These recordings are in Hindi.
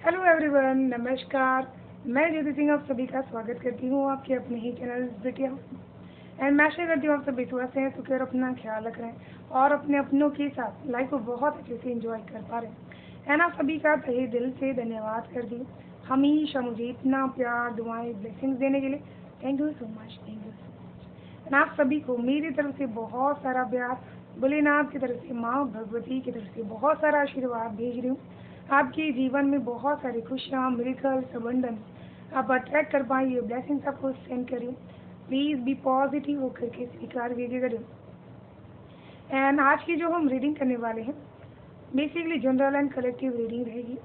हेलो एवरीवन, नमस्कार। मैं ज्योति सिंह आप सभी का स्वागत करती हूँ आपके अपने ही चैनल बिटिया। एंड मैं आशा करती हूँ आप सभी स्वस्थ हैं, सुखी और अपना ख्याल रख रहे हैं और अपने अपनों के साथ लाइफ को बहुत अच्छे से एंजॉय कर पा रहे हैं। एंड आप सभी का तहे दिल से धन्यवाद कर दी हमेशा मुझे इतना प्यार, दुआएं, ब्लेसिंग्स देने के लिए। Thank you so much, thank you so much. And आप सभी को मेरी तरफ से बहुत सारा प्यार, भोलेनाथ की तरफ से, माँ भगवती की तरफ से बहुत सारा आशीर्वाद भेज रही हूँ। आपके जीवन में बहुत सारी खुशियाँ, मिरेकल्स, अबंडेंस आप अट्रैक्ट कर पाए, ये ब्लेसिंग्स आपको सेंड करिए। प्लीज़ बी पॉजिटिव होकर के स्वीकार कीजिए करिए। एंड आज की जो हम रीडिंग करने वाले हैं, basically general and collective reading रहेगी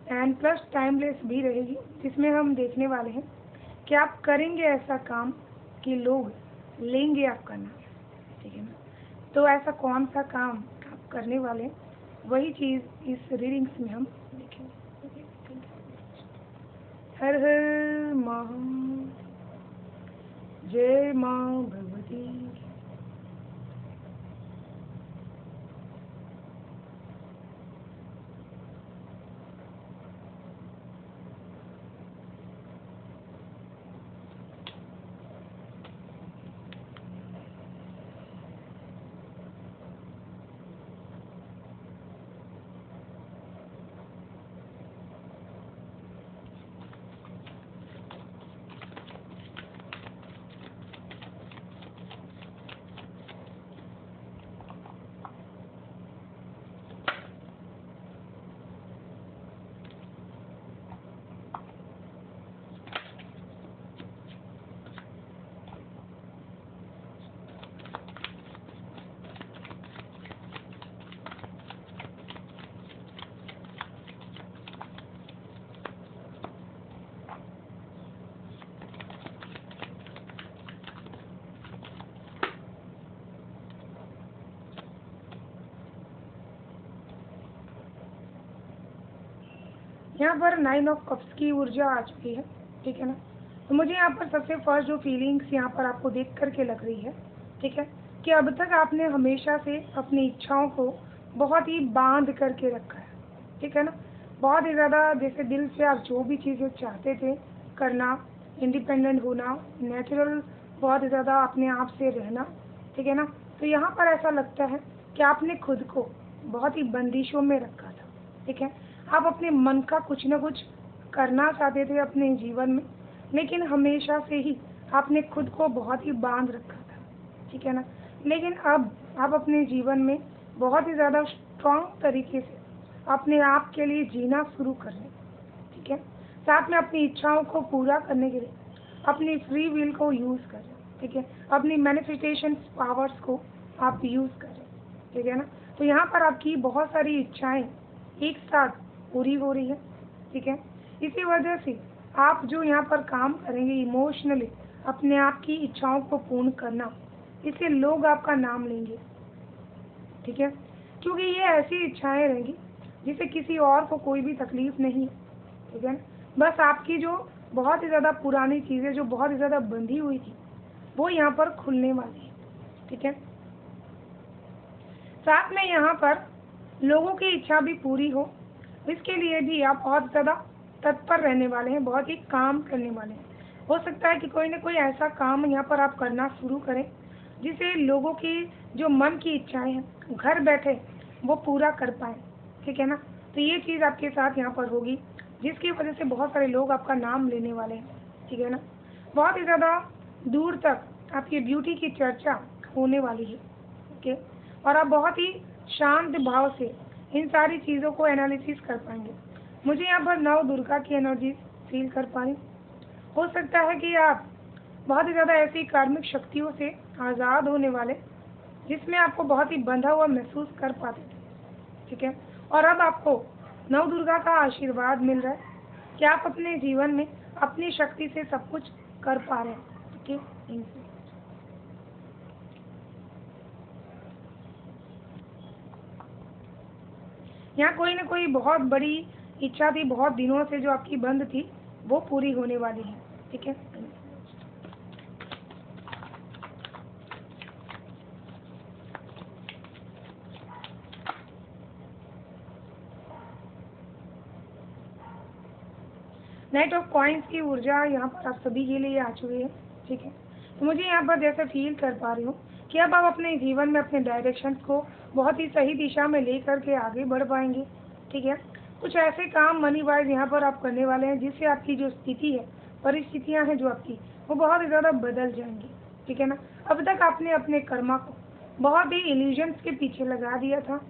एंड प्लस टाइमलेस भी रहेगी, जिसमें हम देखने वाले हैं कि आप करेंगे ऐसा काम कि लोग लेंगे आपका नाम। ठीक है ना? तो ऐसा कौन सा काम आप करने वाले हैं, वही चीज़ इस रीडिंग्स में हम देखेंगे। हर हर महादेव, जय माँ भगवती। यहाँ पर 9 ऑफ कप्स की ऊर्जा आ चुकी है। ठीक है ना? तो मुझे यहाँ पर सबसे फर्स्ट जो फीलिंग्स यहाँ पर आपको देख करके लग रही है, ठीक है, कि अब तक आपने हमेशा से अपनी इच्छाओं को बहुत ही बांध करके रखा है। ठीक है ना? बहुत ही ज़्यादा जैसे दिल से आप जो भी चीज़ें चाहते थे करना, इंडिपेंडेंट होना, नेचुरल, बहुत ही ज़्यादा अपने आप से रहना। ठीक है ना? तो यहाँ पर ऐसा लगता है कि आपने खुद को बहुत ही बंदिशों में रखा था। ठीक है? आप अपने मन का कुछ न कुछ करना चाहते थे अपने जीवन में, लेकिन हमेशा से ही आपने खुद को बहुत ही बांध रखा था। ठीक है ना? लेकिन अब आप अपने जीवन में बहुत ही ज़्यादा स्ट्रांग तरीके से अपने आप के लिए जीना शुरू कर रहे हैं। ठीक है? साथ में अपनी इच्छाओं को पूरा करने के लिए अपनी फ्री विल को यूज़ कर रहे हैं। ठीक है? अपनी मैनिफेस्टेशन पावर्स को आप यूज़ कर रहे हैं। ठीक है ना? तो यहाँ पर आपकी बहुत सारी इच्छाएं एक साथ पूरी हो रही है। ठीक है? इसी वजह से आप जो यहाँ पर काम करेंगे इमोशनली अपने आप की इच्छाओं को पूर्ण करना, इससे लोग आपका नाम लेंगे। ठीक है? क्योंकि ये ऐसी इच्छाएं रहेंगी जिसे किसी और को कोई भी तकलीफ नहीं है। ठीक है ना? बस आपकी जो बहुत ही ज़्यादा पुरानी चीज़ें जो बहुत ही ज़्यादा बंधी हुई थी, वो यहाँ पर खुलने वाली है। ठीक है? साथ में यहाँ पर लोगों की इच्छा भी पूरी हो, इसके लिए भी आप बहुत ज़्यादा तत्पर रहने वाले हैं, बहुत ही काम करने वाले हैं। हो सकता है कि कोई ना कोई ऐसा काम यहाँ पर आप करना शुरू करें जिसे लोगों की जो मन की इच्छाएं हैं घर बैठे वो पूरा कर पाए। ठीक है ना? तो ये चीज़ आपके साथ यहाँ पर होगी, जिसकी वजह से बहुत सारे लोग आपका नाम लेने वाले हैं। ठीक है ना? बहुत ही ज़्यादा दूर तक आपकी ब्यूटी की चर्चा होने वाली है। ओके? और आप बहुत ही शांत भाव से इन सारी चीज़ों को एनालिसिस कर पाएंगे। मुझे यहाँ पर नव दुर्गा की एनर्जी फील कर पाई। हो सकता है कि आप बहुत ही ज़्यादा ऐसी कार्मिक शक्तियों से आज़ाद होने वाले, जिसमें आपको बहुत ही बंधा हुआ महसूस कर पाते थे। ठीक है? और अब आपको नव दुर्गा का आशीर्वाद मिल रहा है कि आप अपने जीवन में अपनी शक्ति से सब कुछ कर पा रहे हैं। ठीक है? यहाँ कोई ना कोई बहुत बड़ी इच्छा थी, बहुत दिनों से जो आपकी बंद थी, वो पूरी होने वाली है। ठीक है? नाइट ऑफ कॉइन्स की ऊर्जा यहाँ पर आप सभी के लिए आ चुकी है। ठीक है, तो मुझे यहाँ पर जैसे फील कर पा रही हूँ कि अब आप अपने जीवन में अपने डायरेक्शन को बहुत ही सही दिशा में लेकर के आगे बढ़ पाएंगे। ठीक है, कुछ ऐसे काम मनी वाइज यहाँ पर आप करने वाले हैं जिससे आपकी जो स्थिति है, परिस्थितियाँ हैं जो आपकी, वो बहुत ही ज़्यादा बदल जाएंगी। ठीक है ना, अब तक आपने अपने कर्मा को बहुत ही इल्यूजन्स के पीछे लगा दिया था,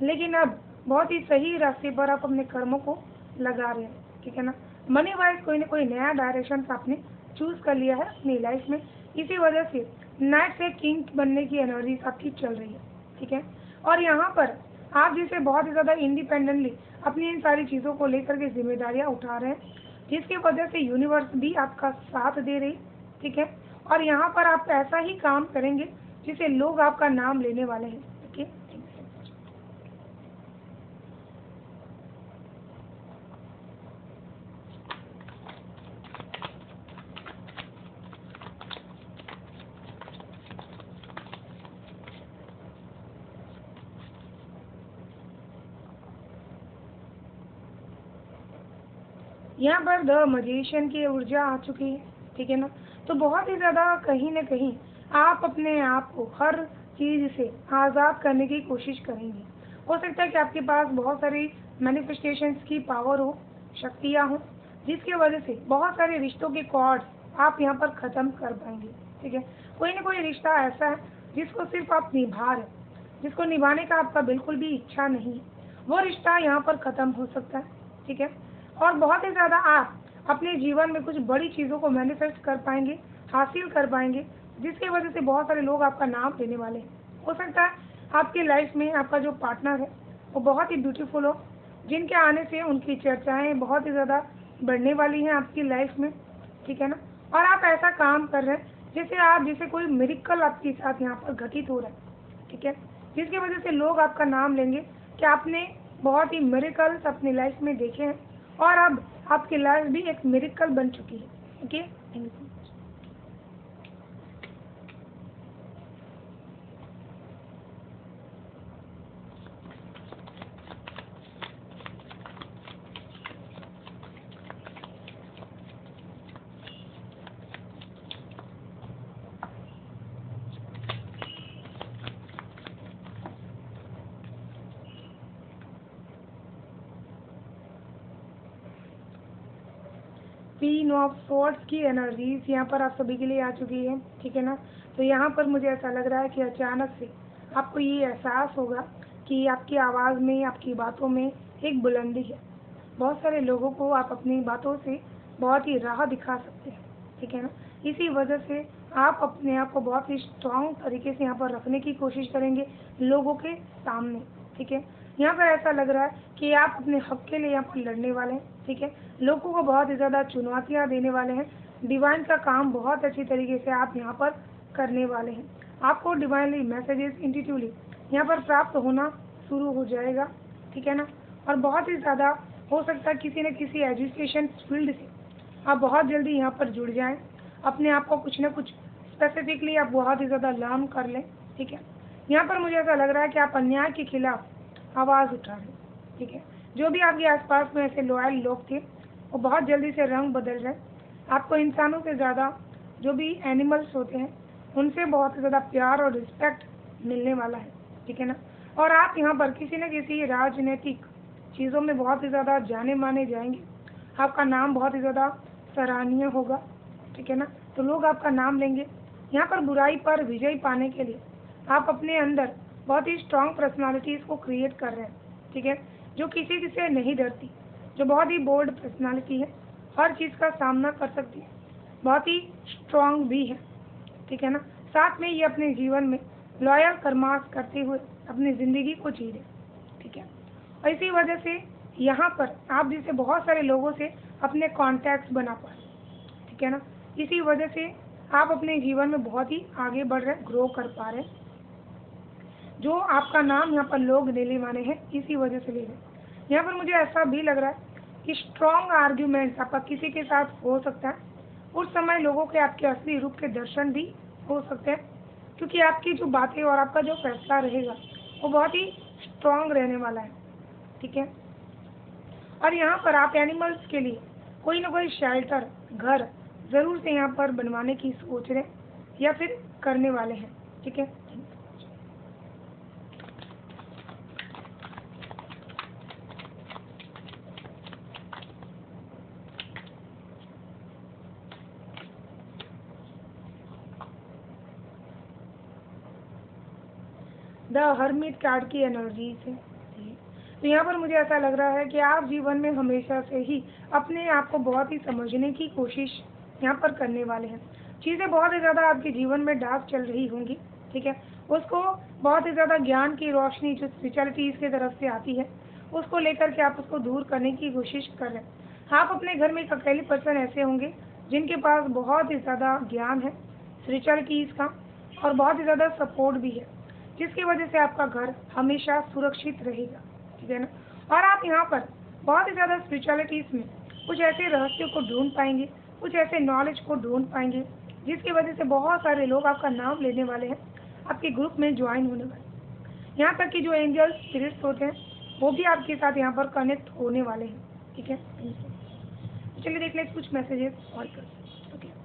लेकिन अब बहुत ही सही रास्ते पर आप अपने कर्मों को लगा रहे हैं। ठीक है ना, मनी वाइज कोई ना कोई नया डायरेक्शन आपने चूज कर लिया है अपनी लाइफ में, इसी वजह से नाइट से किंग बनने की एनर्जी आपकी चल रही है। ठीक है, और यहाँ पर आप जिसे बहुत ही ज़्यादा इंडिपेंडेंटली अपनी इन सारी चीज़ों को लेकर के जिम्मेदारियाँ उठा रहे हैं, जिसकी वजह से यूनिवर्स भी आपका साथ दे रही। ठीक है, और यहाँ पर आप ऐसा ही काम करेंगे जिसे लोग आपका नाम लेने वाले हैं। ओके, यहाँ पर द मजिशियन की ऊर्जा आ चुकी है। ठीक है ना, तो बहुत ही ज़्यादा कहीं ना कहीं आप अपने आप को हर चीज़ से आज़ाद करने की कोशिश करेंगे। हो सकता है कि आपके पास बहुत सारी मैनिफेस्टेशंस की पावर हो, शक्तियाँ हो, जिसकी वजह से बहुत सारे रिश्तों के कॉर्ड्स आप यहाँ पर ख़त्म कर पाएंगे। ठीक है, कोई ना कोई रिश्ता ऐसा है जिसको सिर्फ आप निभा रहे, जिसको निभाने का आपका बिल्कुल भी इच्छा नहीं, वो रिश्ता यहाँ पर ख़त्म हो सकता है। ठीक है, और बहुत ही ज़्यादा आप अपने जीवन में कुछ बड़ी चीज़ों को मैनिफेस्ट कर पाएंगे, हासिल कर पाएंगे, जिसकी वजह से बहुत सारे लोग आपका नाम लेने वाले हैं। हो सकता है आपकी लाइफ में आपका जो पार्टनर है वो बहुत ही ब्यूटीफुल हो, जिनके आने से उनकी चर्चाएं बहुत ही ज़्यादा बढ़ने वाली हैं आपकी लाइफ में। ठीक है ना, और आप ऐसा काम कर रहे हैं जैसे कोई मिरेकल आपके साथ यहाँ पर घटित हो रहा है। ठीक है, जिसकी वजह से लोग आपका नाम लेंगे कि आपने बहुत ही मिरेकल्स अपनी लाइफ में देखे हैं, और अब आपकी लाइफ भी एक मिरेकल बन चुकी है। Okay, thank you. Queen of swords की एनर्जीज यहाँ पर आप सभी के लिए आ चुकी है। ठीक है ना, तो यहाँ पर मुझे ऐसा लग रहा है कि अचानक से आपको ये एहसास होगा कि आपकी आवाज़ में, आपकी बातों में एक बुलंदी है। बहुत सारे लोगों को आप अपनी बातों से बहुत ही राह दिखा सकते हैं। ठीक है ना, इसी वजह से आप अपने आप को बहुत ही स्ट्रांग तरीके से यहाँ पर रखने की कोशिश करेंगे लोगों के सामने। ठीक है, यहाँ पर ऐसा लग रहा है कि आप अपने हक के लिए यहाँ पर लड़ने वाले हैं। ठीक है, लोगों को बहुत ही ज़्यादा चुनौतियाँ देने वाले हैं। डिवाइन का काम बहुत अच्छी तरीके से आप यहाँ पर करने वाले हैं। आपको डिवाइनली मैसेजेस इंट्यूटिवली यहाँ पर प्राप्त होना शुरू हो जाएगा। ठीक है ना, और बहुत ही ज़्यादा हो सकता है किसी न किसी एजुकेशन फील्ड से आप बहुत जल्दी यहाँ पर जुड़ जाएं, अपने आप को कुछ न कुछ स्पेसिफिकली आप बहुत ही ज़्यादा लर्न कर लें। ठीक है, यहाँ पर मुझे ऐसा लग रहा है कि आप अन्याय के खिलाफ आवाज़ उठा रहे हैं। ठीक है, जो भी आपके आसपास में ऐसे लॉयल लोग थे वो बहुत जल्दी से रंग बदल रहे हैं। आपको इंसानों से ज़्यादा जो भी एनिमल्स होते हैं उनसे बहुत ज़्यादा प्यार और रिस्पेक्ट मिलने वाला है। ठीक है ना, और आप यहाँ पर किसी न किसी राजनीतिक चीज़ों में बहुत ही ज़्यादा जाने माने जाएंगे। आपका नाम बहुत ही ज़्यादा सराहनीय होगा। ठीक है ना, तो लोग आपका नाम लेंगे। यहाँ पर बुराई पर विजय पाने के लिए आप अपने अंदर बहुत ही स्ट्रांग पर्सनालिटीज़ को क्रिएट कर रहे हैं। ठीक है, जो किसी से नहीं डरती, जो बहुत ही बोल्ड पर्सनालिटी है, हर चीज़ का सामना कर सकती है, बहुत ही स्ट्रांग भी है। ठीक है ना, साथ में ये अपने जीवन में लॉयल कर्मास करते हुए अपनी ज़िंदगी को जी रहे। ठीक है, और इसी वजह से यहाँ पर आप जैसे बहुत सारे लोगों से अपने कॉन्टैक्ट्स बना पाए। ठीक है ना, इसी वजह से आप अपने जीवन में बहुत ही आगे बढ़ रहे हैं, ग्रो कर पा रहे हैं। जो आपका नाम यहाँ पर लोग लेने वाले हैं, इसी वजह से ले रहे हैं। यहाँ पर मुझे ऐसा भी लग रहा है कि स्ट्रॉन्ग आर्ग्यूमेंट्स आपका किसी के साथ हो सकता है। उस समय लोगों के आपके असली रूप के दर्शन भी हो सकते हैं, क्योंकि आपकी जो बातें और आपका जो फैसला रहेगा वो बहुत ही स्ट्रॉन्ग रहने वाला है। ठीक है, और यहाँ पर आप एनिमल्स के लिए कोई ना कोई शेल्टर घर ज़रूर से यहाँ पर बनवाने की सोच रहे या फिर करने वाले हैं। ठीक है, द हर्मिट कार्ड की एनर्जी से। तो यहाँ पर मुझे ऐसा लग रहा है कि आप जीवन में हमेशा से ही अपने आप को बहुत ही समझने की कोशिश यहाँ पर करने वाले हैं। चीज़ें बहुत ही ज़्यादा आपके जीवन में डार्क चल रही होंगी। ठीक है, उसको बहुत ही ज़्यादा ज्ञान की रोशनी जो स्पिरिचुअलिटीज़ की तरफ से आती है उसको लेकर के आप उसको दूर करने की कोशिश कर रहे हैं। आप अपने घर में एक अकेले पर्सन ऐसे होंगे जिनके पास बहुत ही ज़्यादा ज्ञान है स्पिरिचुअलिटीज़ का और बहुत ही ज़्यादा सपोर्ट भी है, जिसकी वजह से आपका घर हमेशा सुरक्षित रहेगा। ठीक है ना, और आप यहाँ पर बहुत ही ज़्यादा स्पिरिचुअलिटीज़ में कुछ ऐसे रहस्यों को ढूंढ पाएंगे, कुछ ऐसे नॉलेज को ढूंढ पाएंगे जिसकी वजह से बहुत सारे लोग आपका नाम लेने वाले हैं, आपके ग्रुप में ज्वाइन होने वाले हैं। यहाँ तक कि जो एंजल्स स्पिरिट्स होते हैं वो भी आपके साथ यहाँ पर कनेक्ट होने वाले हैं। ठीक है, चलिए देख लें कुछ मैसेजेस और कर। ओके,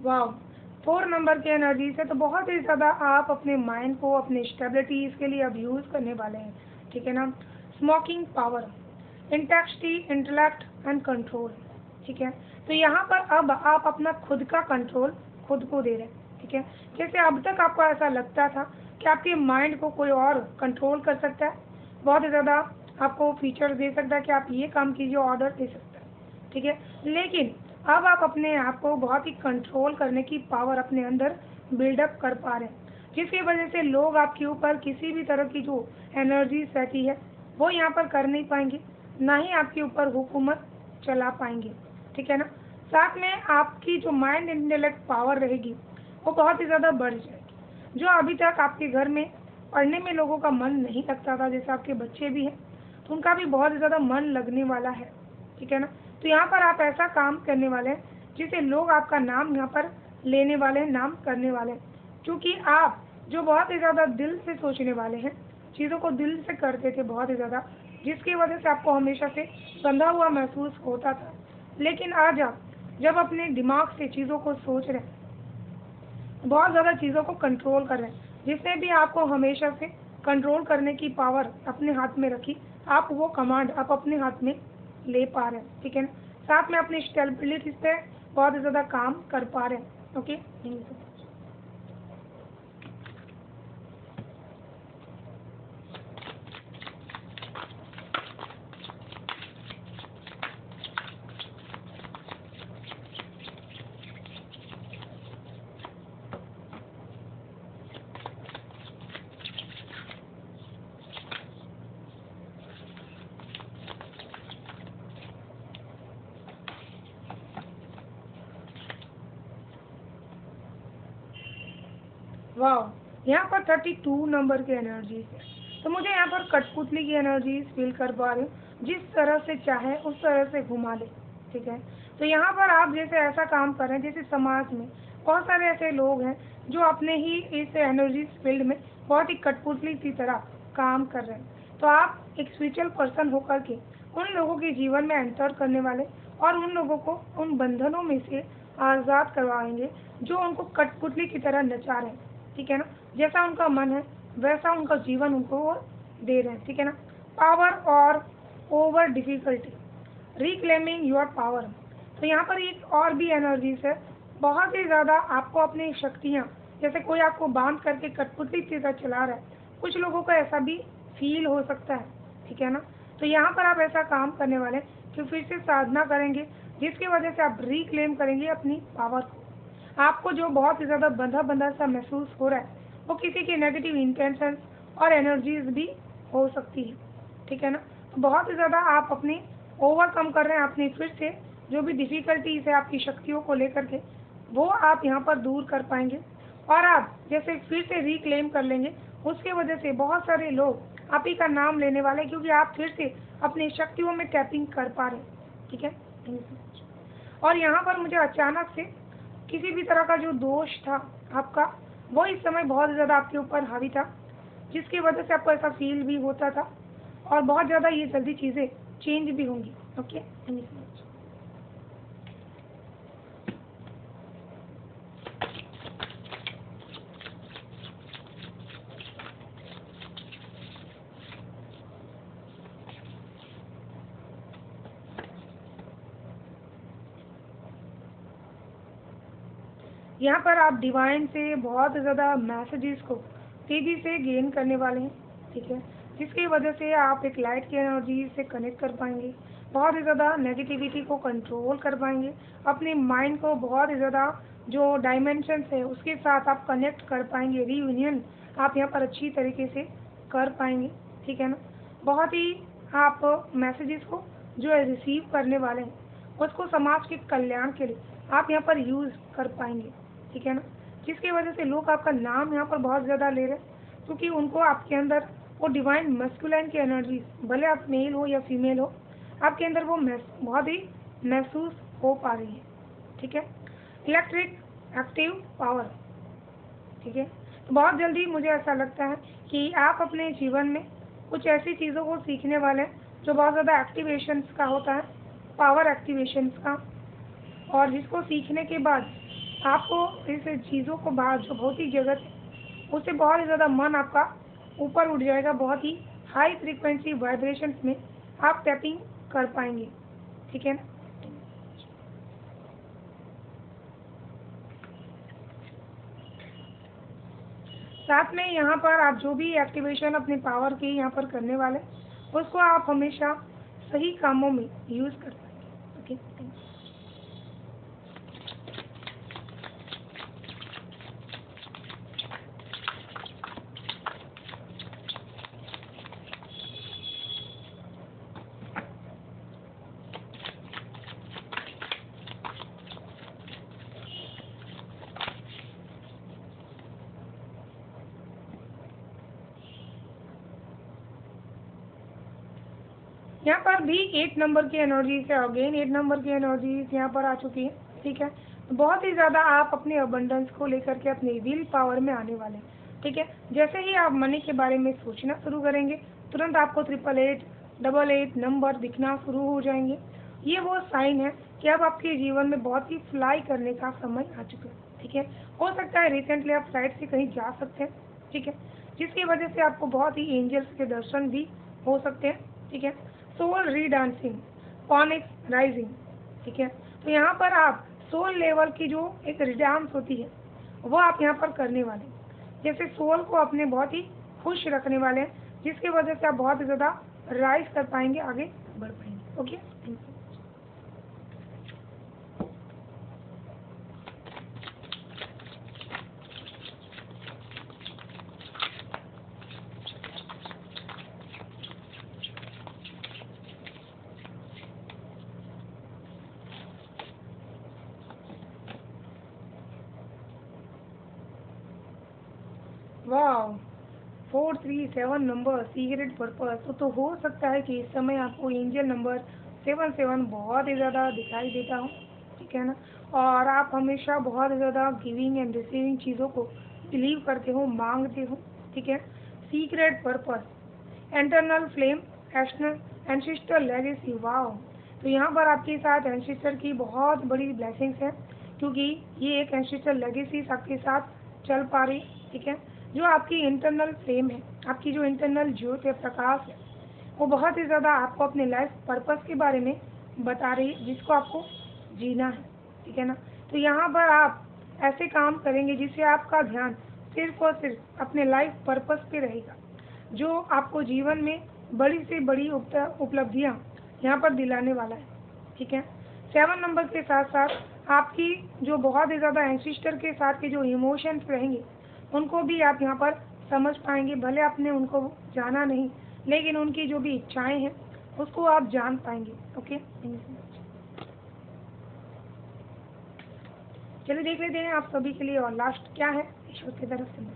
वाह, 4 नंबर के एनर्जी से तो बहुत ही ज़्यादा आप अपने माइंड को अपने स्टेबिलिटीज़ के लिए अब यूज़ करने वाले हैं। ठीक है ना, smoking power, intensity, intellect and control. ठीक है, तो यहाँ पर अब आप अपना खुद का कंट्रोल खुद को दे रहे हैं। ठीक है, जैसे अब तक आपको ऐसा लगता था कि आपके माइंड को कोई और कंट्रोल कर सकता है, बहुत ही ज़्यादा आपको फीचर्स दे सकता है कि आप ये काम कीजिए, ऑर्डर दे सकता है। ठीक है, लेकिन अब आप अपने आप को बहुत ही कंट्रोल करने की पावर अपने अंदर बिल्डअप कर पा रहे हैं, जिसकी वजह से लोग आपके ऊपर किसी भी तरह की जो एनर्जी रहती है वो यहाँ पर कर नहीं पाएंगे, ना ही आपके ऊपर हुकूमत चला पाएंगे। ठीक है ना, साथ में आपकी जो माइंड इंटेलेक्ट पावर रहेगी वो बहुत ही ज़्यादा बढ़ जाएगी। जो अभी तक आपके घर में पढ़ने में लोगों का मन नहीं लगता था, जैसे आपके बच्चे भी हैं, तो उनका भी बहुत ज़्यादा मन लगने वाला है। ठीक है ना, तो यहाँ पर आप ऐसा काम करने वाले हैं जिससे लोग आपका नाम यहाँ पर लेने वाले हैं, नाम करने वाले हैं, क्योंकि आप जो बहुत ही ज़्यादा दिल से सोचने वाले हैं, चीज़ों को दिल से करते थे बहुत ही ज़्यादा, जिसकी वजह से आपको हमेशा से बंधा हुआ महसूस होता था। लेकिन आज आप जब अपने दिमाग से चीज़ों को सोच रहे हैं, बहुत ज़्यादा चीज़ों को कंट्रोल कर रहे हैं, जिसने भी आपको हमेशा से कंट्रोल करने की पावर अपने हाथ में रखी, आप वो कमांड आप अपने हाथ में ले पा रहे हैं। ठीक है ना, साथ में अपनी स्टेबिलिटी पे बहुत ज़्यादा काम कर पा रहे हैं। ओके, वाह, यहाँ पर 32 नंबर की एनर्जी है। तो मुझे यहाँ पर कठपुतली की एनर्जी फील कर पा रही हूँ, जिस तरह से चाहे उस तरह से घुमा ले। ठीक है, तो यहाँ पर आप जैसे ऐसा काम कर रहे हैं, जैसे समाज में बहुत सारे ऐसे लोग हैं जो अपने ही इस एनर्जी फील्ड में बहुत ही कठपुतली की तरह काम कर रहे हैं। तो आप एक स्पिरिचुअल पर्सन होकर के उन लोगों के जीवन में एंटर करने वाले और उन लोगों को उन बंधनों में से आज़ाद करवाएंगे जो उनको कठपुतली की तरह नचा रहे हैं। ठीक है ना, जैसा उनका मन है वैसा उनका जीवन उनको वो दे रहे हैं। ठीक है ना, पावर और over difficulty, reclaiming your power. तो यहाँ पर एक और भी एनर्जीज है, बहुत ही ज़्यादा आपको अपनी शक्तियाँ, जैसे कोई आपको बांध करके कठपुतली की तरह चला रहा है, कुछ लोगों को ऐसा भी फील हो सकता है। ठीक है ना, तो यहाँ पर आप ऐसा काम करने वाले हैं कि फिर से साधना करेंगे, जिसकी वजह से आप रिक्लेम करेंगे अपनी पावर को। आपको जो बहुत ही ज़्यादा बंधा बंधा सा महसूस हो रहा है वो किसी की नेगेटिव इंटेंशन और एनर्जीज भी हो सकती है। ठीक है ना, तो बहुत ही ज़्यादा आप अपनी ओवरकम कर रहे हैं, अपनी फिर से जो भी डिफ़िकल्टीज है आपकी शक्तियों को लेकर के वो आप यहाँ पर दूर कर पाएंगे। और आप जैसे फिर से रिक्लेम कर लेंगे, उसके वजह से बहुत सारे लोग आप ही का नाम लेने वाले हैं, क्योंकि आप फिर से अपनी शक्तियों में टैपिंग कर पा रहे हैं। ठीक है। और यहाँ पर मुझे अचानक से किसी भी तरह का जो दोष था आपका, वो इस समय बहुत ज़्यादा आपके ऊपर हावी था, जिसकी वजह से आपको ऐसा फील भी होता था, और बहुत ज़्यादा ये जल्दी चीज़ें चेंज भी होंगी। ओके। यहाँ पर आप डिवाइन से बहुत ज़्यादा मैसेजेस को तेज़ी से गेन करने वाले हैं। ठीक है। जिसकी वजह से आप एक लाइट की एनर्जी से कनेक्ट कर पाएंगे, बहुत ही ज़्यादा नेगेटिविटी को कंट्रोल कर पाएंगे, अपने माइंड को बहुत ही ज़्यादा जो डायमेंशंस है उसके साथ आप कनेक्ट कर पाएंगे, रीयूनियन आप यहाँ पर अच्छी तरीके से कर पाएंगे। ठीक है ना। बहुत ही आप मैसेजेस को जो है रिसीव करने वाले हैं उसको समाज के कल्याण के लिए आप यहाँ पर यूज़ कर पाएंगे। ठीक है ना। जिसकी वजह से लोग आपका नाम यहाँ पर बहुत ज़्यादा ले रहे हैं, क्योंकि उनको आपके अंदर वो डिवाइन मस्कुलाइन की एनर्जी, भले आप मेल हो या फीमेल हो, आपके अंदर वो बहुत ही महसूस हो पा रही है। ठीक है। Electric active power. ठीक है। तो बहुत जल्दी मुझे ऐसा लगता है कि आप अपने जीवन में कुछ ऐसी चीज़ों को सीखने वाले हैं जो बहुत ज़्यादा एक्टिवेशंस का होता है, पावर एक्टिवेशंस का, और जिसको सीखने के बाद आपको इस चीज़ों को बाहर जो भौतिक जगत है उससे बहुत ही ज़्यादा मन आपका ऊपर उठ जाएगा, बहुत ही हाई फ्रीक्वेंसी वाइब्रेशंस में आप टैपिंग कर पाएंगे। ठीक है ना। साथ में यहाँ पर आप जो भी एक्टिवेशन अपने पावर की यहाँ पर करने वाले उसको आप हमेशा सही कामों में यूज़ कर पाएंगे। ओके। Thank you. यहाँ पर भी 8 नंबर की एनर्जीज है, अगेन 8 नंबर की एनर्जीज यहाँ पर आ चुकी है। ठीक है। तो बहुत ही ज़्यादा आप अपने अबंडेंस को लेकर के अपने विल पावर में आने वाले हैं। ठीक है। जैसे ही आप मनी के बारे में सोचना शुरू करेंगे, तुरंत आपको 888 88 नंबर दिखना शुरू हो जाएंगे। ये वो साइन है कि अब आपके जीवन में बहुत ही फ्लाई करने का समय आ चुका है। ठीक है। हो सकता है रिसेंटली आप फ्लाइट से कहीं जा सकते हैं। ठीक है। जिसकी वजह से आपको बहुत ही एंजल्स के दर्शन भी हो सकते हैं। ठीक है। Soul redancing, phoenix rising. ठीक है। तो यहाँ पर आप सोल लेवल की जो एक रिडांस होती है वो आप यहाँ पर करने वाले हैं, जैसे सोल को अपने बहुत ही खुश रखने वाले हैं, जिसकी वजह से आप बहुत ही ज़्यादा राइज कर पाएंगे, आगे बढ़ पाएंगे। ओके। Thank you. वाह, 437 नंबर सीक्रेट पर्पस। तो हो सकता है कि इस समय आपको एंजल नंबर 77 बहुत ही ज़्यादा दिखाई देता हो। ठीक है ना। और आप हमेशा बहुत ज़्यादा गिविंग एंड रिसीविंग चीज़ों को बिलीव करते हो, मांगते हो। ठीक है। Secret purpose, internal flame, ancestor legacy. वाह। तो यहाँ पर आपके साथ एंशिस्टर की बहुत बड़ी ब्लेसिंग्स है, क्योंकि ये एक एंशिस्टर लेगेसी आपके साथ चल पा रही। ठीक है। जो आपकी इंटरनल फ्लेम है, आपकी जो इंटरनल ज्योति है, प्रकाश है, वो बहुत ही ज़्यादा आपको अपने लाइफ पर्पस के बारे में बता रही है, जिसको आपको जीना है। ठीक है ना। तो यहाँ पर आप ऐसे काम करेंगे जिससे आपका ध्यान सिर्फ और सिर्फ अपने लाइफ पर्पस पे रहेगा, जो आपको जीवन में बड़ी से बड़ी उपलब्धियाँ यहाँ पर दिलाने वाला है। ठीक है। 7 नंबर के साथ साथ आपकी जो बहुत ही ज़्यादा एंसिस्टर के साथ के जो इमोशंस रहेंगे उनको भी आप यहाँ पर समझ पाएंगे, भले आपने उनको जाना नहीं, लेकिन उनकी जो भी इच्छाएं हैं उसको आप जान पाएंगे। ओके। चलिए देख लेते हैं आप सभी के लिए और लास्ट क्या है ईश्वर की तरफ से।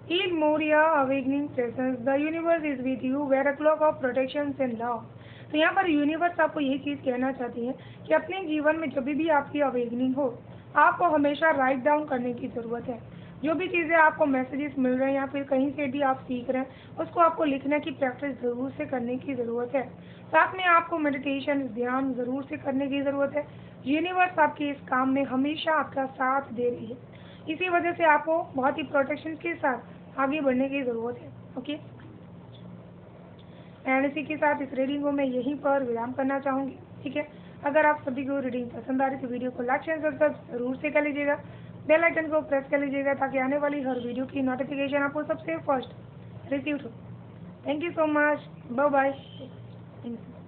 In Moria awakening presence, the universe is with you, where a clock of protection and love. तो यहाँ पर यूनिवर्स आपको यही चीज़ कहना चाहती है कि अपने जीवन में जब भी आपकी अवेकनिंग हो, आपको हमेशा राइट डाउन करने की ज़रूरत है। जो भी चीज़ें आपको मैसेजेस मिल रहे हैं या फिर कहीं से भी आप सीख रहे हैं, उसको आपको लिखने की प्रैक्टिस ज़रूर से करने की ज़रूरत है। साथ में आपको मेडिटेशन, ध्यान ज़रूर से करने की ज़रूरत है। यूनिवर्स आपके इस काम में हमेशा आपका साथ दे रही है। इसी वजह से आपको बहुत ही प्रोटेक्शन के साथ आगे बढ़ने की ज़रूरत है। ओके, एंड इसी के साथ इस रीडिंग को मैं यहीं पर विराम करना चाहूँगी। ठीक है, अगर आप सभी को रीडिंग पसंद आ रही तो वीडियो को लाइक शेयर सब्सक्राइब जरूर से कर लीजिएगा। बेल आइकन को प्रेस कर लीजिएगा ताकि आने वाली हर वीडियो की नोटिफिकेशन आपको सबसे फर्स्ट रिसीव हो। Thank you so much, bye bye. Thank you.